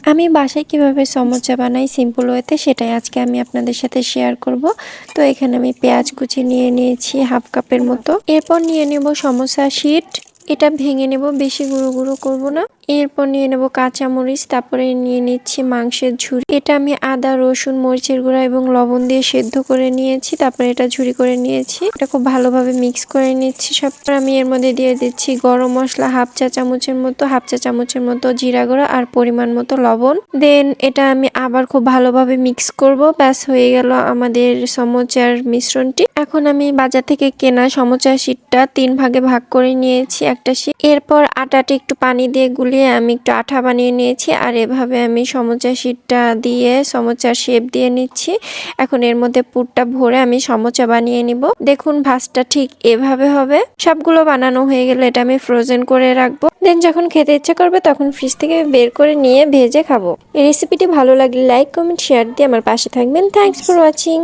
আমি বাসায় কিভাবে সমোচা বানাই সিম্পল ওয়েতে সেটাই আজকে আমি আপনাদের সাথে শেয়ার করব। তো এখানে আমি পেঁয়াজ কুচি নিয়ে নিয়েছি হাফ কাপের মতো। এরপর নিয়ে নেব সমোসা শিট, এটা ভেঙে নেব, বেশি গুঁড়ো গুঁড়ো করবো না। এরপর নিয়ে নেব কাঁচামরিচ, তারপরে নিয়ে নিচ্ছি মাংসের ঝুড়ি। এটা আমি আদা রসুন মরিচের গুঁড়া এবং লবণ দিয়ে সেদ্ধ করে নিয়েছি, তারপরে এটা ঝুড়ি করে নিয়েছি। এটা খুব ভালোভাবে মিক্স করে নিচ্ছি। সবটা আমি এর মধ্যে দিয়ে দিচ্ছি গরম মশলা হাফ চা চামচের মতো, হাফ চা চামচের মতো জিরা গুঁড়া আর পরিমাণ মতো লবণ। দেন এটা আমি আবার খুব ভালোভাবে মিক্স করব। ব্যাস হয়ে গেল আমাদের সমোচার মিশ্রণটি। এখন আমি বাজার থেকে কেনা সমোচা শিটটা 3 ভাগে ভাগ করে নিয়েছি একটা শিট। এরপর আটাটি একটু পানি দিয়ে গুলিয়ে আমি একটু আঠা বানিয়ে নিয়েছি, আর এভাবে আমি সমোচা শিটটা দিয়ে সমোচার শেপ দিয়ে নিচ্ছি। এখন এর মধ্যে পুরটা ভরে আমি সমোচা বানিয়ে নিব। দেখুন ভাঁজটা ঠিক এভাবে হবে। সবগুলো বানানো হয়ে গেলে এটা আমি ফ্রোজেন করে রাখবো। দেন যখন খেতে ইচ্ছে করবে তখন ফ্রিজ থেকে বের করে নিয়ে ভেজে খাবো। এই রেসিপিটি ভালো লাগলে লাইক কমেন্ট শেয়ার দিয়ে আমার পাশে থাকবেন। Thanks for watching.